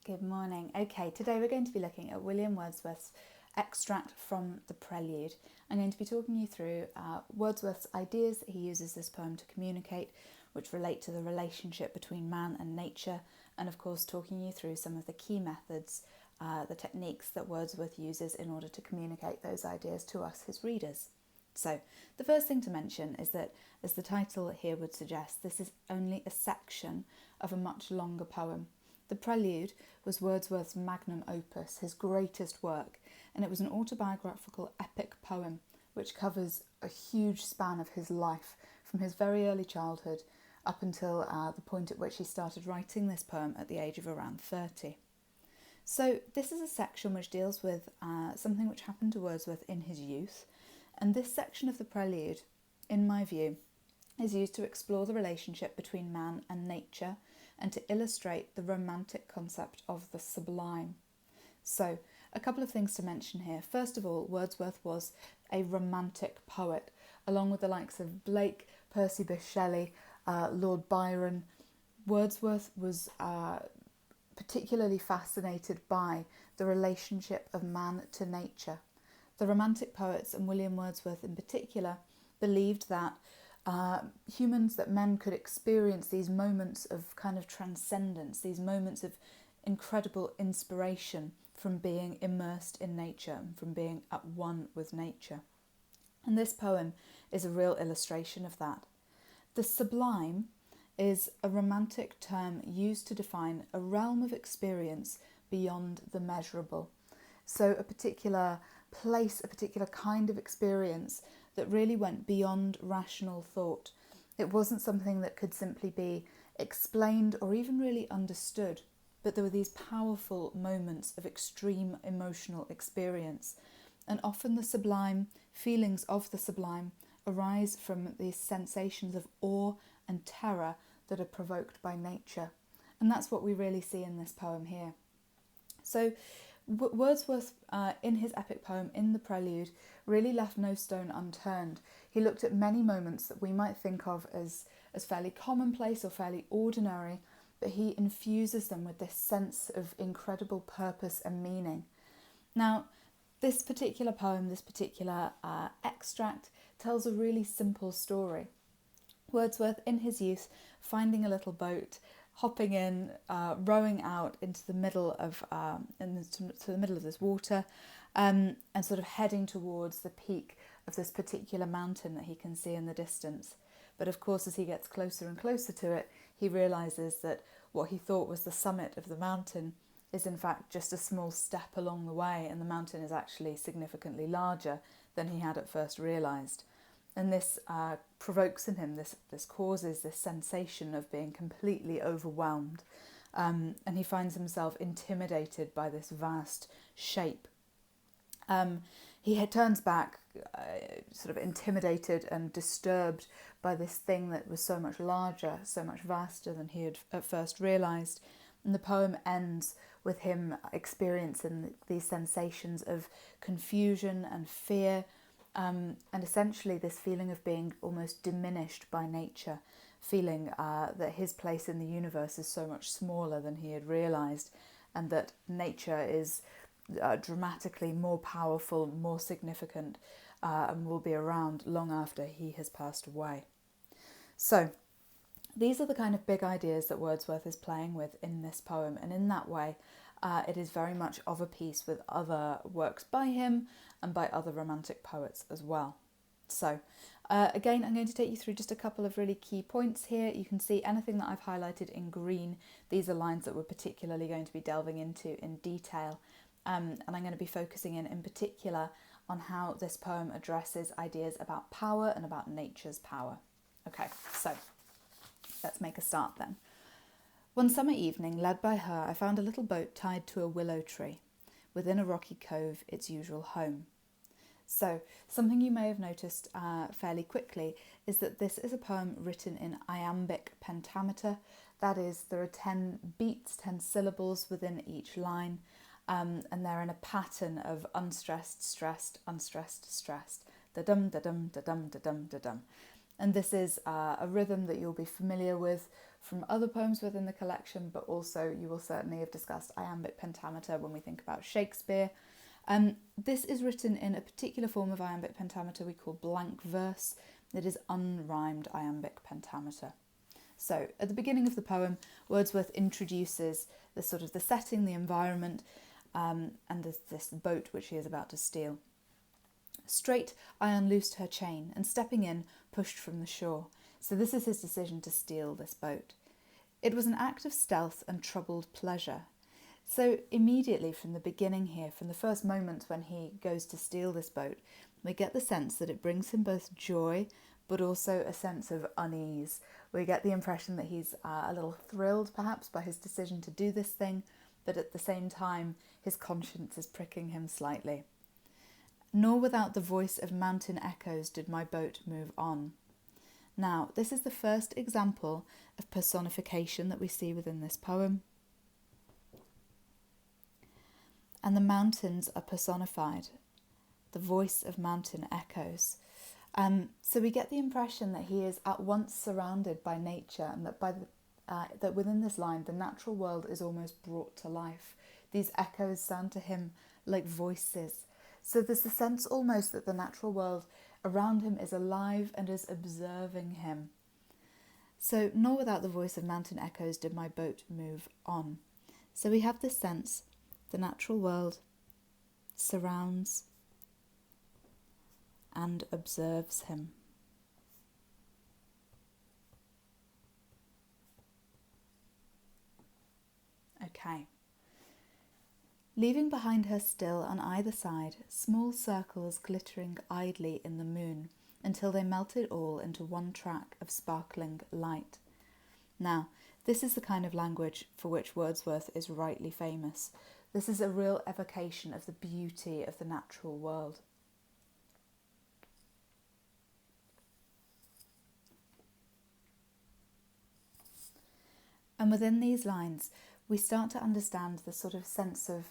Good morning. Okay, today we're going to be looking at William Wordsworth's extract from the Prelude. I'm going to be talking you through Wordsworth's ideas that he uses this poem to communicate, which relate to the relationship between man and nature, and of course talking you through some of the key methods, the techniques that Wordsworth uses in order to communicate those ideas to us, his readers. So, the first thing to mention is that, as the title here would suggest, this is only a section of a much longer poem. The Prelude was Wordsworth's magnum opus, his greatest work, and it was an autobiographical epic poem which covers a huge span of his life, from his very early childhood up until the point at which he started writing this poem at the age of around 30. So this is a section which deals with something which happened to Wordsworth in his youth, and this section of the Prelude, in my view, is used to explore the relationship between man and nature and to illustrate the romantic concept of the sublime. So, a couple of things to mention here. First of all, Wordsworth was a romantic poet, along with the likes of Blake, Percy Bysshe Shelley, Lord Byron. Wordsworth was particularly fascinated by the relationship of man to nature. The Romantic poets, and William Wordsworth in particular, believed that men could experience these moments of kind of transcendence, these moments of incredible inspiration from being immersed in nature and from being at one with nature. And this poem is a real illustration of that. The sublime is a romantic term used to define a realm of experience beyond the measurable. So a particular place, a particular kind of experience that really went beyond rational thought. It wasn't something that could simply be explained or even really understood, but there were these powerful moments of extreme emotional experience. And often the sublime, feelings of the sublime, arise from these sensations of awe and terror that are provoked by nature. And that's what we really see in this poem here. So Wordsworth, in his epic poem, in the Prelude, really left no stone unturned. He looked at many moments that we might think of as fairly commonplace or fairly ordinary, but he infuses them with this sense of incredible purpose and meaning. Now, this particular poem, this particular extract, tells a really simple story. Wordsworth, in his youth, finding a little boat, hopping in, rowing out into the middle of to the middle of this water, and sort of heading towards the peak of this particular mountain that he can see in the distance. But of course, as he gets closer and closer to it, he realises that what he thought was the summit of the mountain is in fact just a small step along the way, and the mountain is actually significantly larger than he had at first realised. And this provokes in him, this causes this sensation of being completely overwhelmed. And he finds himself intimidated by this vast shape. He turns back, sort of intimidated and disturbed by this thing that was so much larger, so much vaster than he had at first realised. And the poem ends with him experiencing these sensations of confusion and fear, and essentially this feeling of being almost diminished by nature, feeling that his place in the universe is so much smaller than he had realised, and that nature is dramatically more powerful, more significant, and will be around long after he has passed away. So these are the kind of big ideas that Wordsworth is playing with in this poem, and in that way it is very much of a piece with other works by him and by other Romantic poets as well. So again, I'm going to take you through just a couple of really key points here. You can see anything that I've highlighted in green. These are lines that we're particularly going to be delving into in detail, and I'm going to be focusing in particular on how this poem addresses ideas about power and about nature's power. Okay, so let's make a start then. One summer evening, led by her, I found a little boat tied to a willow tree, within a rocky cove, its usual home. So, something you may have noticed fairly quickly is that this is a poem written in Iambic Pentameter. That is, there are 10 beats, 10 syllables within each line, and they're in a pattern of unstressed, stressed, unstressed, stressed. Da-dum, da-dum, da-dum, da-dum, da-dum. And this is a rhythm that you'll be familiar with from other poems within the collection, but also you will certainly have discussed Iambic Pentameter when we think about Shakespeare. This is written in a particular form of Iambic Pentameter we call blank verse. It is unrhymed Iambic Pentameter. So at the beginning of the poem, Wordsworth introduces the sort of the setting, the environment, and this boat which he is about to steal. Straight I unloosed her chain, and stepping in, pushed from the shore. So this is his decision to steal this boat. It was an act of stealth and troubled pleasure. So immediately from the beginning here, from the first moment when he goes to steal this boat, we get the sense that it brings him both joy but also a sense of unease. We get the impression that he's a little thrilled perhaps by his decision to do this thing, but at the same time his conscience is pricking him slightly. Nor without the voice of mountain echoes did my boat move on. Now, this is the first example of personification that we see within this poem. And the mountains are personified, the voice of mountain echoes. So we get the impression that he is at once surrounded by nature, and that that within this line, the natural world is almost brought to life. These echoes sound to him like voices. So there's the sense almost that the natural world around him is alive and is observing him. So, nor without the voice of mountain echoes did my boat move on. So we have this sense, the natural world surrounds and observes him. Okay. Leaving behind her still on either side, small circles glittering idly in the moon, until they melted all into one track of sparkling light. Now, this is the kind of language for which Wordsworth is rightly famous. This is a real evocation of the beauty of the natural world. And within these lines, we start to understand the sort of sense of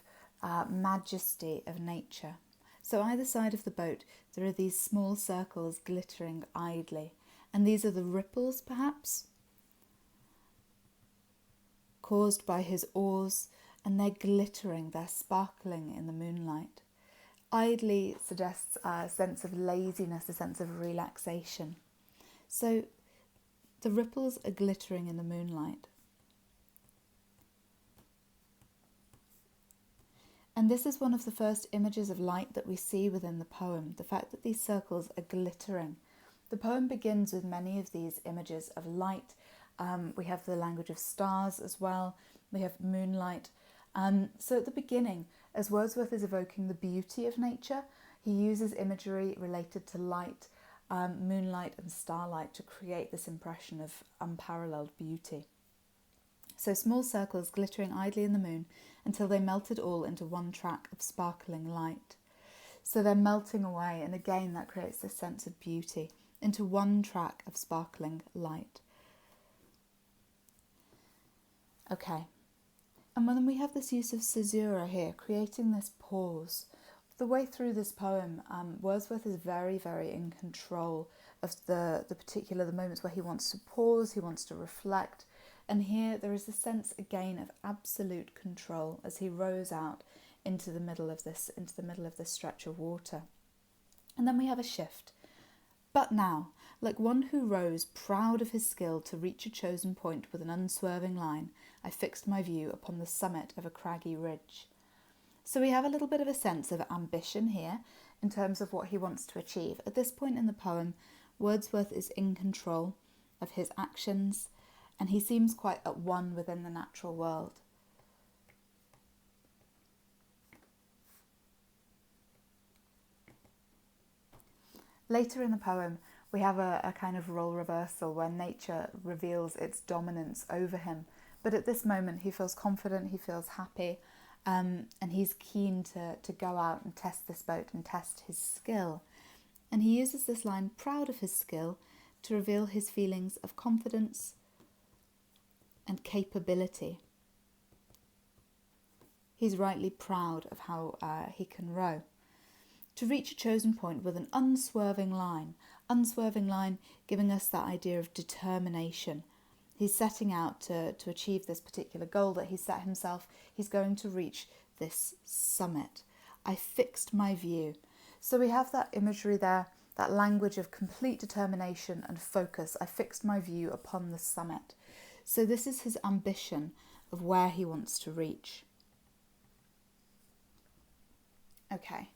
majesty of nature. So either side of the boat, there are these small circles glittering idly. And these are the ripples, perhaps, caused by his oars, and they're glittering, they're sparkling in the moonlight. Idly suggests a sense of laziness, a sense of relaxation. So the ripples are glittering in the moonlight. And this is one of the first images of light that we see within the poem, the fact that these circles are glittering. The poem begins with many of these images of light. We have the language of stars as well. We have moonlight. So at the beginning, as Wordsworth is evoking the beauty of nature, he uses imagery related to light, moonlight and starlight to create this impression of unparalleled beauty. So small circles glittering idly in the moon until they melted all into one track of sparkling light. So they're melting away, and again that creates this sense of beauty, into one track of sparkling light. Okay, and then we have this use of caesura here, creating this pause. The way through this poem, Wordsworth is very, very in control of the moments where he wants to pause, he wants to reflect. And here there is a sense again of absolute control as he rows out into the middle of this stretch of water. And then we have a shift. But now, like one who rows proud of his skill to reach a chosen point with an unswerving line, I fixed my view upon the summit of a craggy ridge. So we have a little bit of a sense of ambition here in terms of what he wants to achieve. At this point in the poem, Wordsworth is in control of his actions, and he seems quite at one within the natural world. Later in the poem, we have a kind of role reversal where nature reveals its dominance over him. But at this moment, he feels confident, he feels happy, and he's keen to go out and test this boat and test his skill. And he uses this line, proud of his skill, to reveal his feelings of confidence and capability. He's rightly proud of how he can row. To reach a chosen point with an unswerving line giving us that idea of determination, He's setting out to achieve this particular goal that he set himself. He's going to reach this summit. I fixed my view. So we have that imagery there, that language of complete determination and focus. I fixed my view upon the summit. So this is his ambition of where he wants to reach. Okay,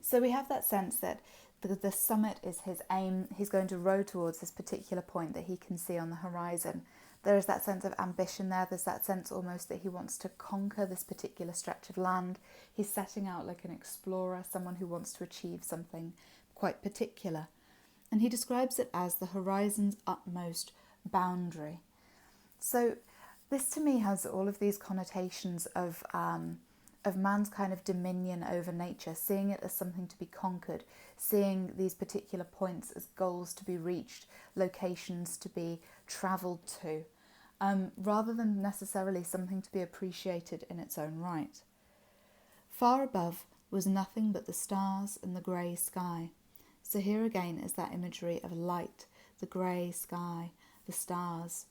so we have that sense that the summit is his aim. He's going to row towards this particular point that he can see on the horizon. There is that sense of ambition there. There's that sense almost that he wants to conquer this particular stretch of land. He's setting out like an explorer, someone who wants to achieve something quite particular. And he describes it as the horizon's utmost boundary. So this to me has all of these connotations of man's kind of dominion over nature, seeing it as something to be conquered, seeing these particular points as goals to be reached, locations to be travelled to, rather than necessarily something to be appreciated in its own right. Far above was nothing but the stars and the grey sky. So here again is that imagery of light, the grey sky, the stars.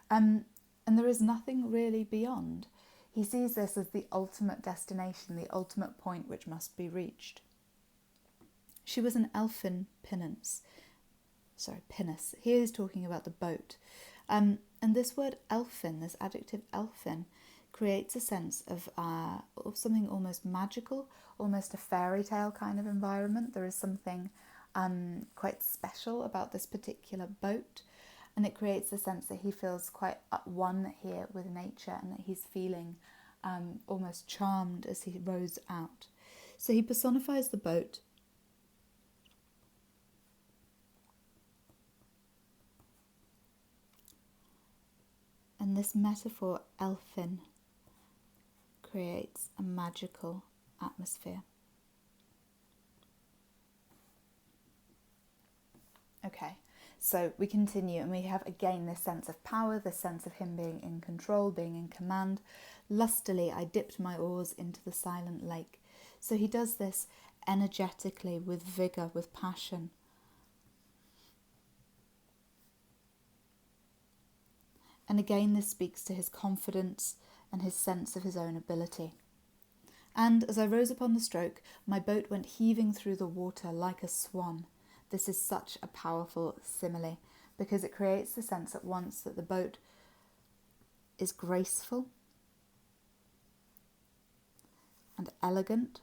And there is nothing really beyond. He sees this as the ultimate destination, the ultimate point which must be reached. She was an elfin pinnace. Here he's talking about the boat. And this word elfin, this adjective elfin, creates a sense of something almost magical, almost a fairy tale kind of environment. There is something quite special about this particular boat. And it creates a sense that he feels quite at one here with nature, and that he's feeling almost charmed as he rows out. So he personifies the boat. And this metaphor, elfin, creates a magical atmosphere. Okay. So we continue, and we have again this sense of power, this sense of him being in control, being in command. Lustily I dipped my oars into the silent lake. So he does this energetically, with vigour, with passion. And again this speaks to his confidence and his sense of his own ability. And as I rose upon the stroke, my boat went heaving through the water like a swan. This is such a powerful simile, because it creates the sense at once that the boat is graceful and elegant,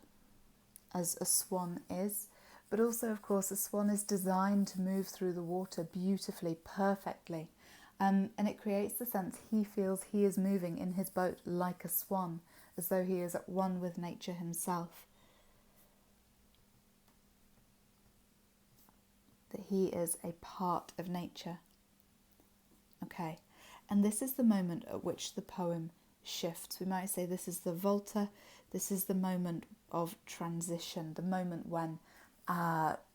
as a swan is, but also, of course, a swan is designed to move through the water beautifully, perfectly, and it creates the sense he feels he is moving in his boat like a swan, as though he is at one with nature himself. That he is a part of nature. Okay, and this is the moment at which the poem shifts. We might say this is the volta, this is the moment of transition, the moment when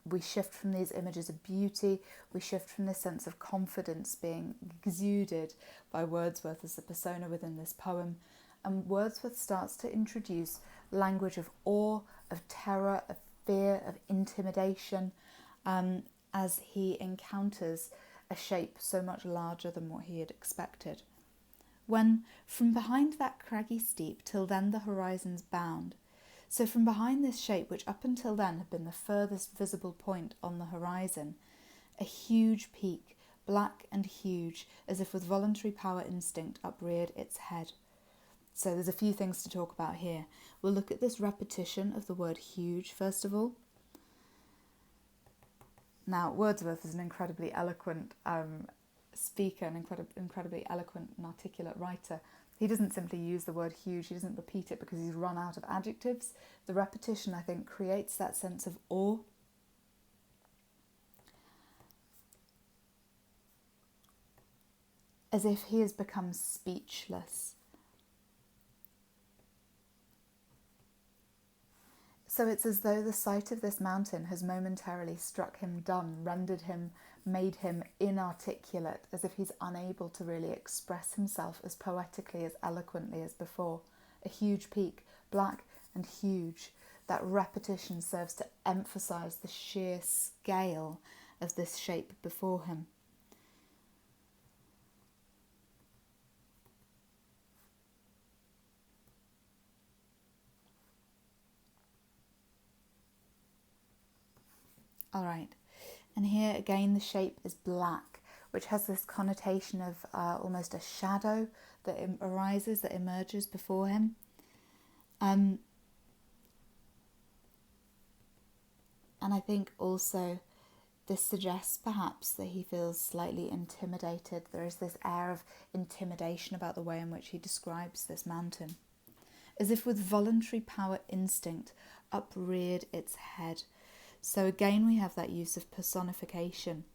we shift from these images of beauty, we shift from this sense of confidence being exuded by Wordsworth as the persona within this poem, and Wordsworth starts to introduce language of awe, of terror, of fear, of intimidation, as he encounters a shape so much larger than what he had expected. When from behind that craggy steep till then the horizon's bound, so from behind this shape, which up until then had been the furthest visible point on the horizon, a huge peak, black and huge, as if with voluntary power instinct, upreared its head. So there's a few things to talk about here. We'll look at this repetition of the word huge, first of all. Now, Wordsworth is an incredibly eloquent speaker, an incredibly eloquent and articulate writer. He doesn't simply use the word huge, he doesn't repeat it because he's run out of adjectives. The repetition, I think, creates that sense of awe. As if he has become speechless. So it's as though the sight of this mountain has momentarily struck him dumb, rendered him, made him inarticulate, as if he's unable to really express himself as poetically, as eloquently as before. A huge peak, black and huge. That repetition serves to emphasise the sheer scale of this shape before him. All right. And here again, the shape is black, which has this connotation of almost a shadow that arises, that emerges before him. And I think also this suggests perhaps that he feels slightly intimidated. There is this air of intimidation about the way in which he describes this mountain. As if with voluntary power instinct upreared its head. So again we have that use of personification.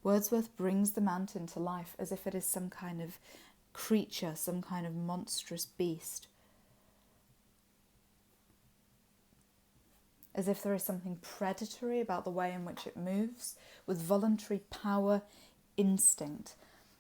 Wordsworth brings the mountain to life as if it is some kind of creature, some kind of monstrous beast. As if there is something predatory about the way in which it moves, with voluntary power instinct.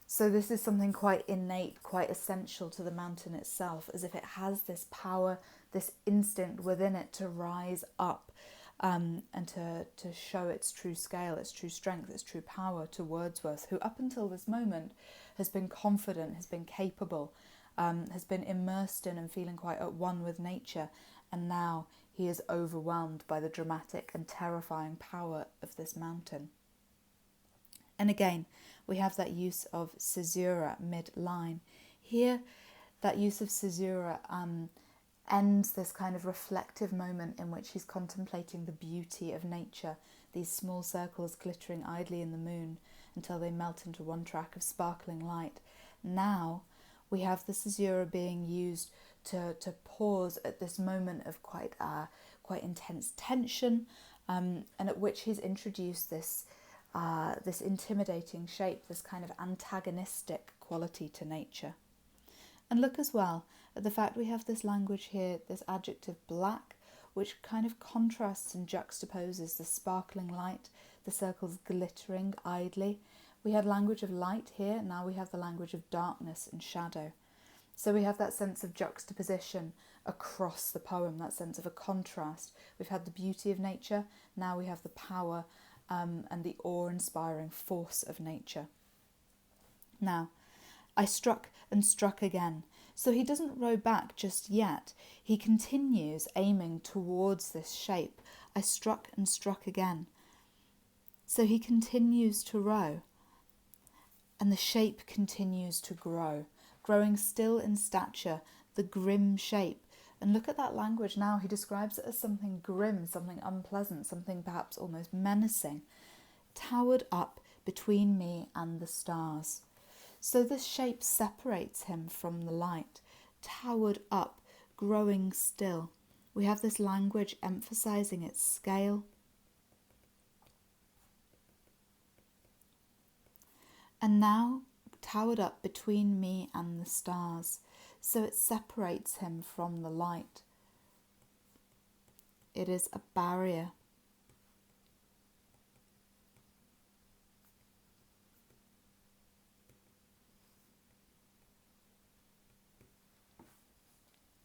So this is something quite innate, quite essential to the mountain itself, as if it has this power, this instinct within it to rise up and to show its true scale, its true strength, its true power to Wordsworth, who up until this moment has been confident, has been capable, has been immersed in and feeling quite at one with nature, and now he is overwhelmed by the dramatic and terrifying power of this mountain. And again, we have that use of caesura mid-line. Here, that use of caesura ends this kind of reflective moment in which he's contemplating the beauty of nature, these small circles glittering idly in the moon until they melt into one track of sparkling light. Now, we have the caesura being used to pause at this moment of quite intense tension, and at which he's introduced this intimidating shape, this kind of antagonistic quality to nature. And look as well at the fact we have this language here, this adjective black, which kind of contrasts and juxtaposes the sparkling light, the circles glittering idly. We had language of light here, now we have the language of darkness and shadow. So we have that sense of juxtaposition across the poem, that sense of a contrast. We've had the beauty of nature, now we have the power and the awe-inspiring force of nature. Now, I struck and struck again. So he doesn't row back just yet. He continues aiming towards this shape. I struck and struck again. So he continues to row. And the shape continues to grow, growing still in stature, the grim shape. And look at that language now. He describes it as something grim, something unpleasant, something perhaps almost menacing. Towered up between me and the stars. So this shape separates him from the light, towered up, growing still. We have this language emphasizing its scale. And now towered up between me and the stars, so it separates him from the light. It is a barrier.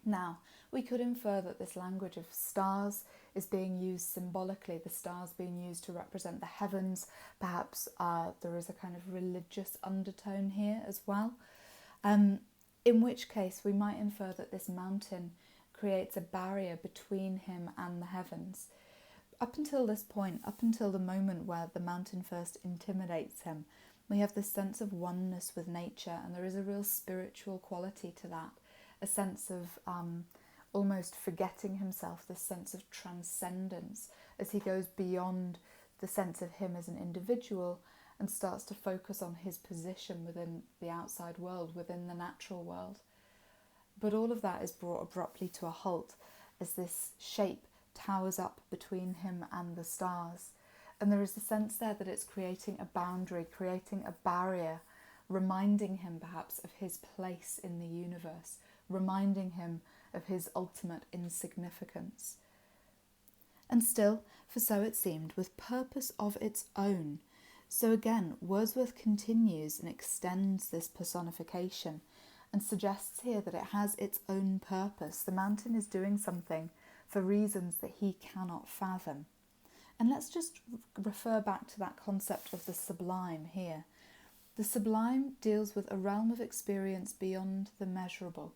Now, we could infer that this language of stars is being used symbolically, the stars being used to represent the heavens. Perhaps there is a kind of religious undertone here as well. In which case, we might infer that this mountain creates a barrier between him and the heavens. Up until this point, up until the moment where the mountain first intimidates him, we have this sense of oneness with nature, and there is a real spiritual quality to that. A sense of almost forgetting himself, this sense of transcendence as he goes beyond the sense of him as an individual and starts to focus on his position within the outside world, within the natural world. But all of that is brought abruptly to a halt as this shape towers up between him and the stars. And there is the sense there that it's creating a boundary, creating a barrier, reminding him perhaps of his place in the universe, reminding him of his ultimate insignificance. And still, for so it seemed, with purpose of its own. So again, Wordsworth continues and extends this personification and suggests here that it has its own purpose. The mountain is doing something for reasons that he cannot fathom. And let's just refer back to that concept of the sublime here. The sublime deals with a realm of experience beyond the measurable.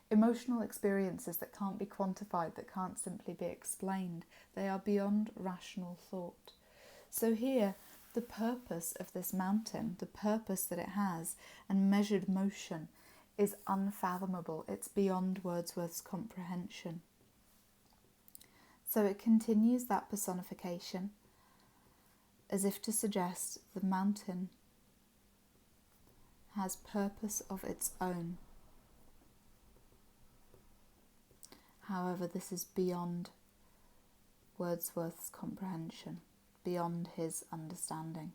Emotional experiences that can't be quantified, that can't simply be explained. They are beyond rational thought. So here, the purpose of this mountain, the purpose that it has, and measured motion is unfathomable. It's beyond Wordsworth's comprehension. So it continues that personification as if to suggest the mountain has purpose of its own. However, this is beyond Wordsworth's comprehension, beyond his understanding.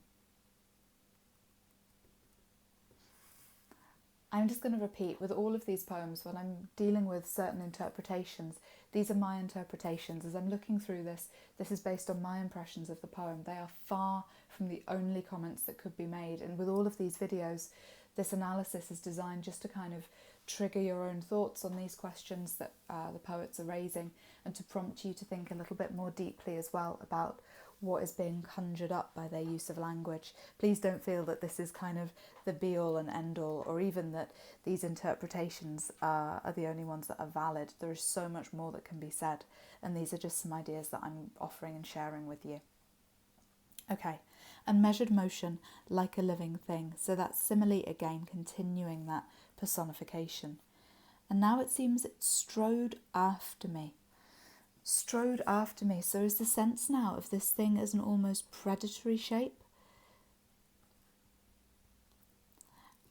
I'm just going to repeat with all of these poems, when I'm dealing with certain interpretations, these are my interpretations. As I'm looking through this is based on my impressions of the poem. They are far from the only comments that could be made. And with all of these videos, this analysis is designed just to kind of trigger your own thoughts on these questions that the poets are raising, and to prompt you to think a little bit more deeply as well about what is being conjured up by their use of language. Please don't feel that this is kind of the be-all and end-all, or even that these interpretations are the only ones that are valid. There is so much more that can be said, and these are just some ideas that I'm offering and sharing with you. Okay, and measured motion like a living thing. So that's simile again, continuing that personification. And now it seems it strode after me. Strode after me. So is the sense now of this thing as an almost predatory shape?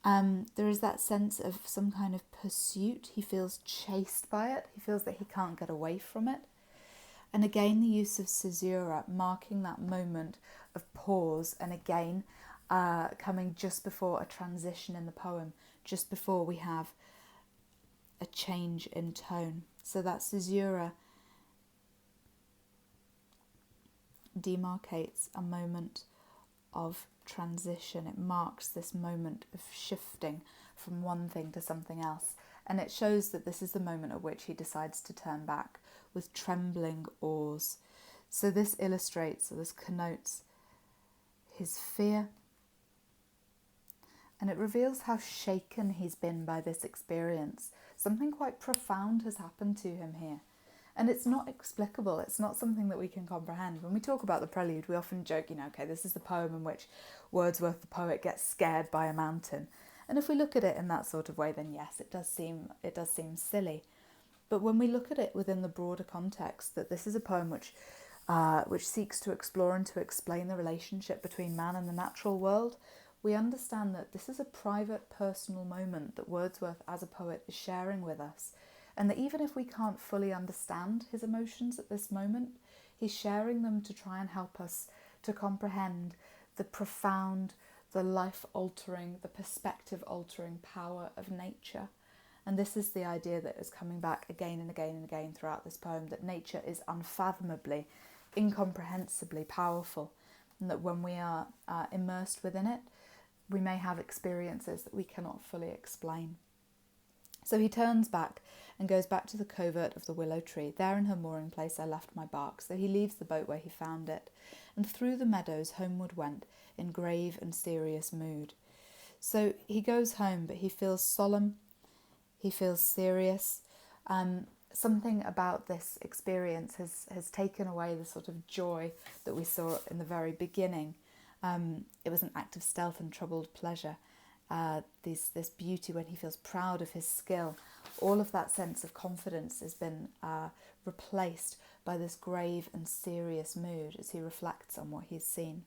There is that sense of some kind of pursuit. He feels chased by it. He feels that he can't get away from it. And again, the use of caesura, marking that moment of pause, and again, coming just before a transition in the poem, just before we have a change in tone. So that caesura demarcates a moment of transition. It marks this moment of shifting from one thing to something else. And it shows that this is the moment at which he decides to turn back with trembling oars. So this illustrates, or this connotes his fear. And it reveals how shaken he's been by this experience. Something quite profound has happened to him here. And it's not explicable. It's not something that we can comprehend. When we talk about the Prelude, we often joke, okay, this is the poem in which Wordsworth, the poet, gets scared by a mountain. And if we look at it in that sort of way, then yes, it does seem silly. But when we look at it within the broader context, that this is a poem which seeks to explore and to explain the relationship between man and the natural world, we understand that this is a private, personal moment that Wordsworth, as a poet, is sharing with us. And that even if we can't fully understand his emotions at this moment, he's sharing them to try and help us to comprehend the profound, the life-altering, the perspective-altering power of nature. And this is the idea that is coming back again and again and again throughout this poem, that nature is unfathomably, incomprehensibly powerful, and that when we are immersed within it, we may have experiences that we cannot fully explain. So he turns back and goes back to the covert of the willow tree. There in her mooring place I left my bark. So he leaves the boat where he found it, and through the meadows homeward went in grave and serious mood. So he goes home, but he feels solemn, he feels serious. Something about this experience has taken away the sort of joy that we saw in the very beginning. It was an act of stealth and troubled pleasure. This beauty when he feels proud of his skill, all of that sense of confidence has been replaced by this grave and serious mood as he reflects on what he's seen.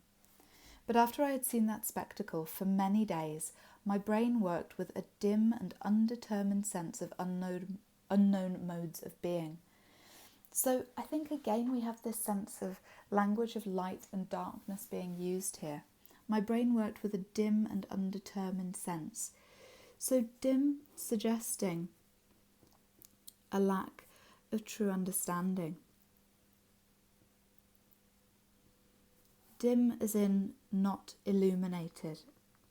But after I had seen that spectacle for many days, my brain worked with a dim and undetermined sense of unknown modes of being. So I think again we have this sense of language of light and darkness being used here. My brain worked with a dim and undetermined sense. So dim suggesting a lack of true understanding. Dim as in not illuminated,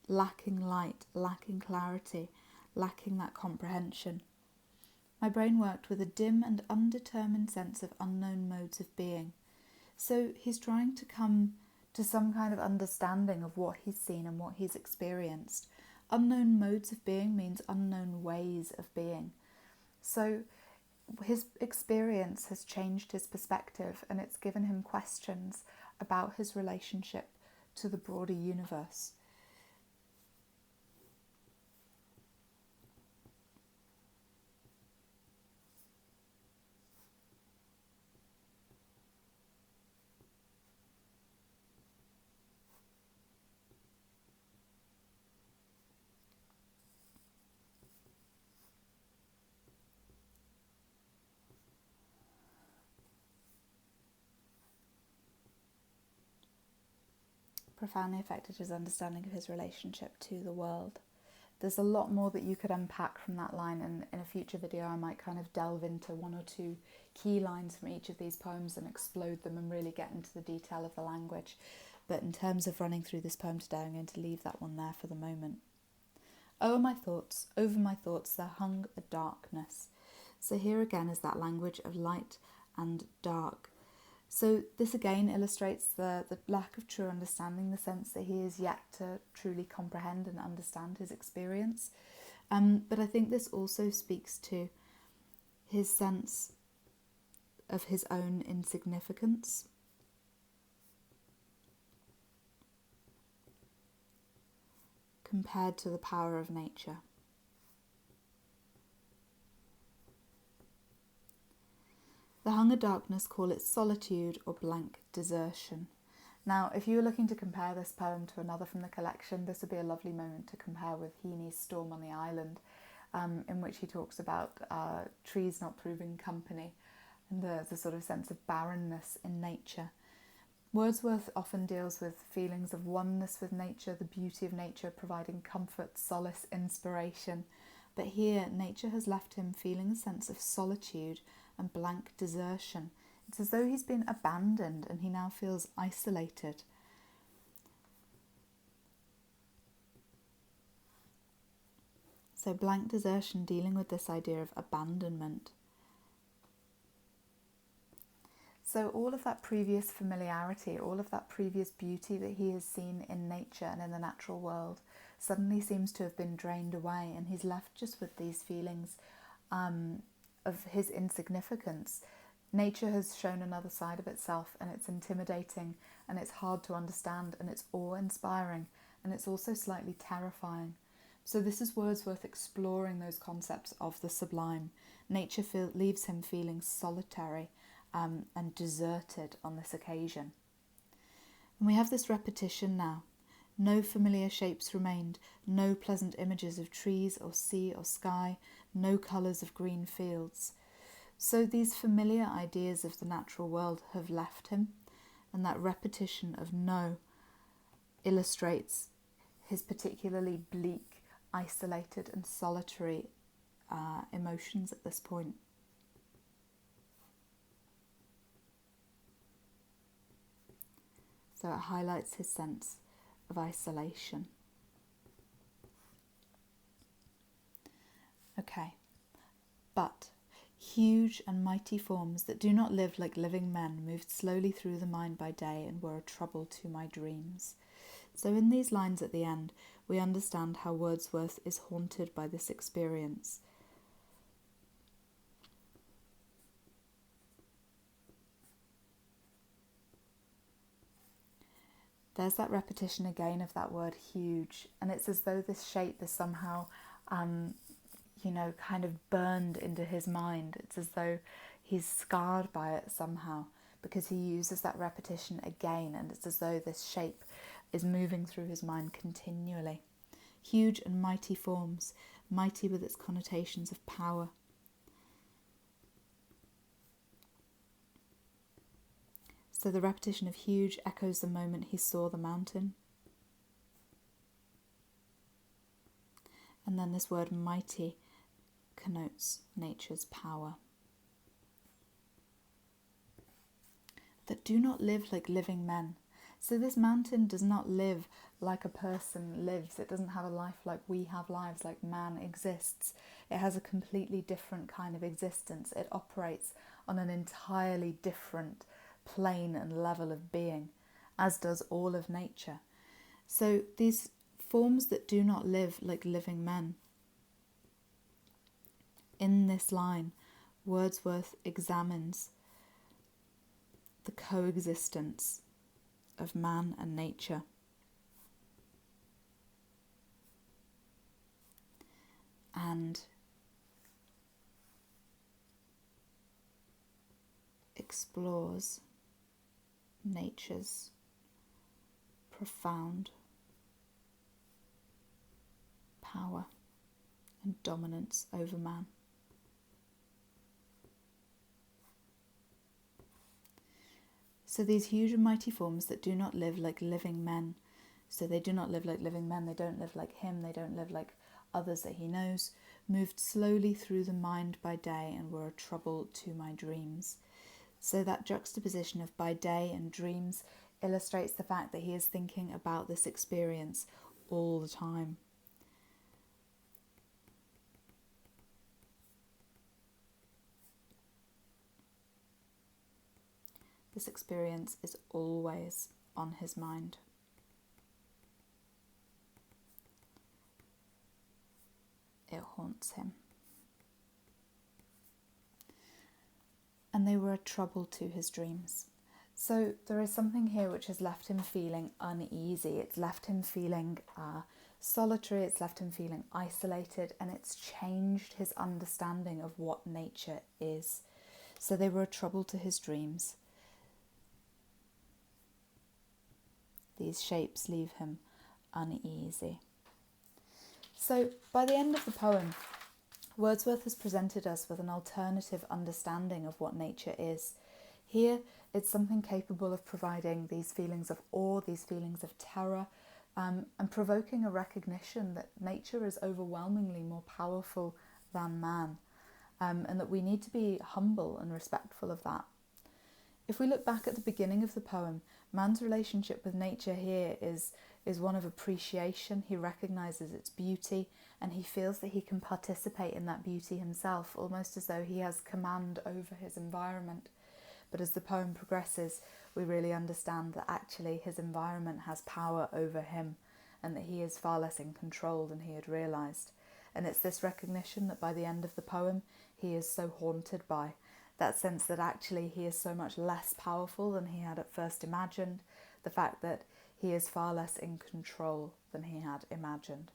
lacking light, lacking clarity, lacking that comprehension. My brain worked with a dim and undetermined sense of unknown modes of being. So he's trying to come to some kind of understanding of what he's seen and what he's experienced. Unknown modes of being means unknown ways of being. So his experience has changed his perspective, and it's given him questions about his relationship to the broader universe. Profoundly affected his understanding of his relationship to the world. There's a lot more that you could unpack from that line, and in a future video I might kind of delve into one or two key lines from each of these poems and explode them and really get into the detail of the language. But in terms of running through this poem today, I'm going to leave that one there for the moment. Over my thoughts, there hung a darkness. So here again is that language of light and dark. So this again illustrates the lack of true understanding, the sense that he is yet to truly comprehend and understand his experience. But I think this also speaks to his sense of his own insignificance. Compared to the power of nature. The hunger darkness call it solitude or blank desertion. Now, if you were looking to compare this poem to another from the collection, this would be a lovely moment to compare with Heaney's Storm on the Island, in which he talks about trees not proving company and the sort of sense of barrenness in nature. Wordsworth often deals with feelings of oneness with nature, the beauty of nature providing comfort, solace, inspiration. But here, nature has left him feeling a sense of solitude and blank desertion. It's as though he's been abandoned and he now feels isolated. So blank desertion, dealing with this idea of abandonment. So all of that previous familiarity, all of that previous beauty that he has seen in nature and in the natural world suddenly seems to have been drained away, and he's left just with these feelings of his insignificance. Nature has shown another side of itself, and it's intimidating, and it's hard to understand, and it's awe-inspiring, and it's also slightly terrifying. So this is Wordsworth exploring those concepts of the sublime. Nature leaves him feeling solitary and deserted on this occasion. And we have this repetition now. No familiar shapes remained, no pleasant images of trees or sea or sky, no colours of green fields. So these familiar ideas of the natural world have left him, and that repetition of no illustrates his particularly bleak, isolated and solitary emotions at this point. So it highlights his sense of isolation. Okay, but huge and mighty forms that do not live like living men moved slowly through the mind by day and were a trouble to my dreams. So in these lines at the end, we understand how Wordsworth is haunted by this experience. There's that repetition again of that word huge, and it's as though this shape is somehow, kind of burned into his mind. It's as though he's scarred by it somehow, because he uses that repetition again, and it's as though this shape is moving through his mind continually. Huge and mighty forms, mighty with its connotations of power. So the repetition of huge echoes the moment he saw the mountain. And then this word mighty connotes nature's power. That do not live like living men. So this mountain does not live like a person lives. It doesn't have a life like we have lives, like man exists. It has a completely different kind of existence. It operates on an entirely different plane and level of being, as does all of nature. So these forms that do not live like living men. In this line, Wordsworth examines the coexistence of man and nature. And explores nature's profound power and dominance over man. So these huge and mighty forms that do not live like living men, so they do not live like living men, they don't live like him, they don't live like others that he knows, moved slowly through the mind by day and were a trouble to my dreams. So that juxtaposition of by day and dreams illustrates the fact that he is thinking about this experience all the time. This experience is always on his mind. It haunts him. And they were a trouble to his dreams. So there is something here which has left him feeling uneasy. It's left him feeling solitary, it's left him feeling isolated, and it's changed his understanding of what nature is. So they were a trouble to his dreams. These shapes leave him uneasy. So by the end of the poem, Wordsworth has presented us with an alternative understanding of what nature is. Here, it's something capable of providing these feelings of awe, these feelings of terror, and provoking a recognition that nature is overwhelmingly more powerful than man, and that we need to be humble and respectful of that. If we look back at the beginning of the poem, man's relationship with nature here is one of appreciation. He recognises its beauty and he feels that he can participate in that beauty himself, almost as though he has command over his environment. But as the poem progresses, we really understand that actually his environment has power over him and that he is far less in control than he had realised. And it's this recognition that by the end of the poem he is so haunted by, that sense that actually he is so much less powerful than he had at first imagined, the fact that he is far less in control than he had imagined.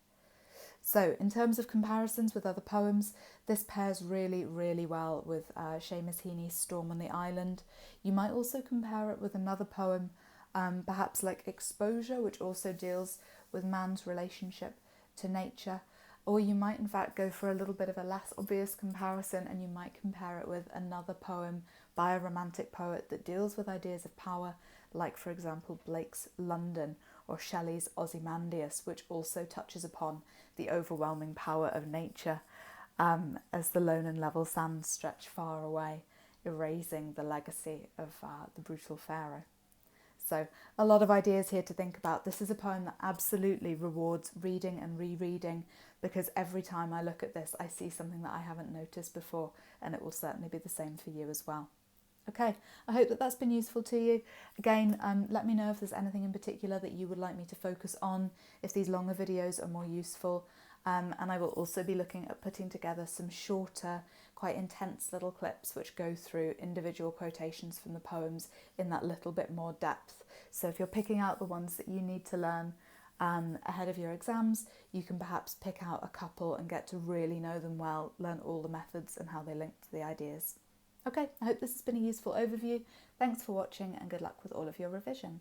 So in terms of comparisons with other poems, this pairs really, really well with Seamus Heaney's Storm on the Island. You might also compare it with another poem, perhaps like Exposure, which also deals with man's relationship to nature. Or you might in fact go for a little bit of a less obvious comparison and you might compare it with another poem by a romantic poet that deals with ideas of power, like for example Blake's London or Shelley's Ozymandias, which also touches upon the overwhelming power of nature as the lone and level sands stretch far away, erasing the legacy of the brutal pharaoh. So a lot of ideas here to think about. This is a poem that absolutely rewards reading and rereading, because every time I look at this, I see something that I haven't noticed before, and it will certainly be the same for you as well. Okay, I hope that that's been useful to you. Again, let me know if there's anything in particular that you would like me to focus on, if these longer videos are more useful. And I will also be looking at putting together some shorter, quite intense little clips which go through individual quotations from the poems in that little bit more depth. So if you're picking out the ones that you need to learn ahead of your exams, you can perhaps pick out a couple and get to really know them well, learn all the methods and how they link to the ideas. Okay, I hope this has been a useful overview. Thanks for watching and good luck with all of your revision.